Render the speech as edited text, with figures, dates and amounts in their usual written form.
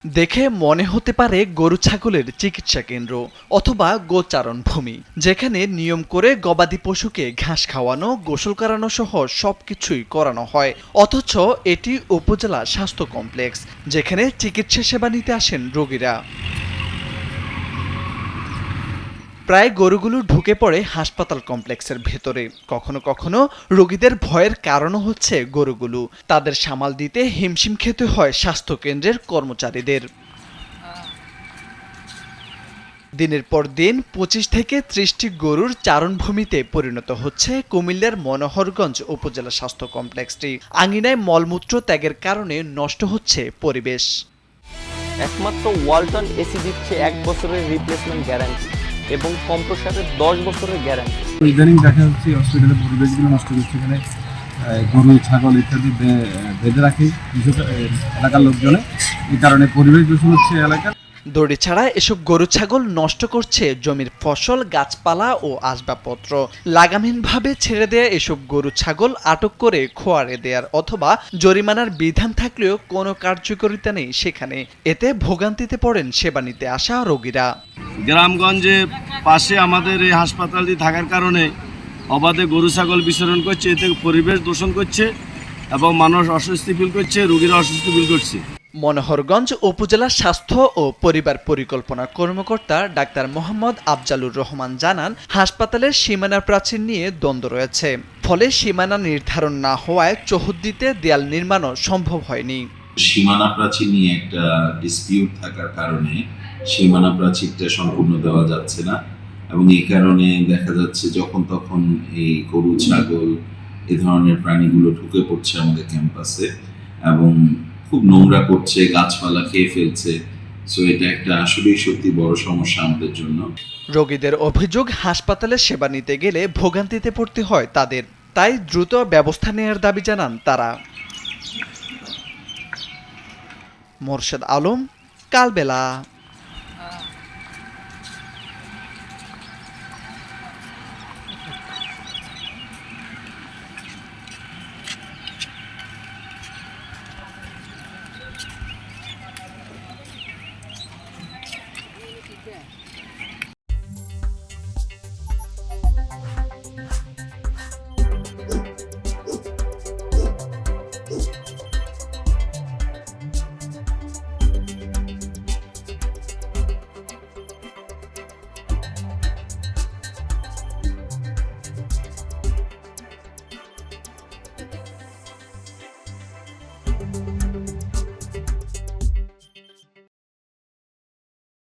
দেখে মনে হতে পারে গরু ছাগলের চিকিৎসা কেন্দ্র অথবা গোচারণ ভূমি, যেখানে নিয়ম করে গবাদি পশুকে ঘাস খাওয়ানো, গোসল করানো সহ সবকিছুই করানো হয়। অথচ এটি উপজেলা স্বাস্থ্য কমপ্লেক্স, যেখানে চিকিৎসা সেবা নিতে আসেন রোগীরা। প্রায় গরুগুলো ঢুকে পড়ে হাসপাতাল কমপ্লেক্সের ভেতরে। কখনো কখনো রোগীদের ভয়ের কারণও হচ্ছে গরুগুলো। তাদের সামাল দিতে হিমশিম খেতে হয় স্বাস্থ্য কেন্দ্রের কর্মচারীদের। দিনের পর দিন ২৫ থেকে ৩০টি গরুর চারণভূমিতে পরিণত হচ্ছে কুমিল্লার মনোহরগঞ্জ উপজেলা স্বাস্থ্য কমপ্লেক্সটি। আঙিনায় মলমূত্র ত্যাগের কারণে নষ্ট হচ্ছে পরিবেশ। একমাত্র ওয়ালটন এসি দিচ্ছে ১ বছরের রিপ্লেসমেন্ট গ্যারান্টি এবং কম্প্রেসারের ১০ বছরের গ্যারান্টি। ইদানিং দেখা যাচ্ছে হসপিটালের পরিবেশগুলো নষ্ট করছে, এখানে গরু ছাগল ইত্যাদি বেঁধে রাখে এলাকার লোকজনে। এই কারণে পরিবেশ দূষণ হচ্ছে এলাকার। দড়ি ছাড়া এসব গরু ছাগল নষ্ট করছে জমির ফসল, গাছপালা ও আসবাবপত্র। লাগামহীনভাবে ছেড়ে দেয়া এসব গরু ছাগল আটক করে খোয়ারে দেয়ার অথবা জরিমানার বিধান থাকলেও কোনো কার্যকারিতা নেই সেখানে। এতে ভোগান্তিতে পড়েন সেবা নিতে আসা রোগীরা। গ্রামগঞ্জে পাশে আমাদের এই হাসপাতালটি থাকার কারণে অবাধে গরু ছাগল বিচরণ করছে, এতে পরিবেশ দূষণ করছে এবং মানুষ অস্বস্তি ফিল করছে, রোগীরা অস্বস্তি ফিল করছে। মনোহরগঞ্জ উপজেলা স্বাস্থ্য ও পরিবার পরিকল্পনা কর্মকর্তা ডাক্তার মোহাম্মদ আফজালুর রহমান জানান, হাসপাতালের সীমানা প্রাচীর নিয়ে দ্বন্দ্ব রয়েছে। ফলে সীমানা নির্ধারণ না হওয়ায় চৌহদ্দিতে দেয়াল নির্মাণও সম্ভব হয়নি। সীমানা প্রাচীর নিয়ে একটা ডিসপিউট থাকার কারণে সীমানা প্রাচীরটা সম্পূর্ণ দেওয়া যাচ্ছে না এবং এই কারণে দেখা যাচ্ছে যখন তখন এই গরু ছাগল এ ধরনের প্রাণীগুলো ঢুকে পড়ছে আমাদের ক্যাম্পাসে এবং খুব নোংরা করছে, গাছপালা খেয়ে ফেলছে। সো এটা একটা আসলেই সত্যি বড় সমস্যা আমাদের জন্য। রোগীদের অভিযোগ, হাসপাতালে সেবা নিতে গেলে ভোগান্তিতে পড়তে হয় তাদের। তাই দ্রুত ব্যবস্থা নেয়ার দাবি জানান তারা। মোরশেদ আলম, কালবেলা।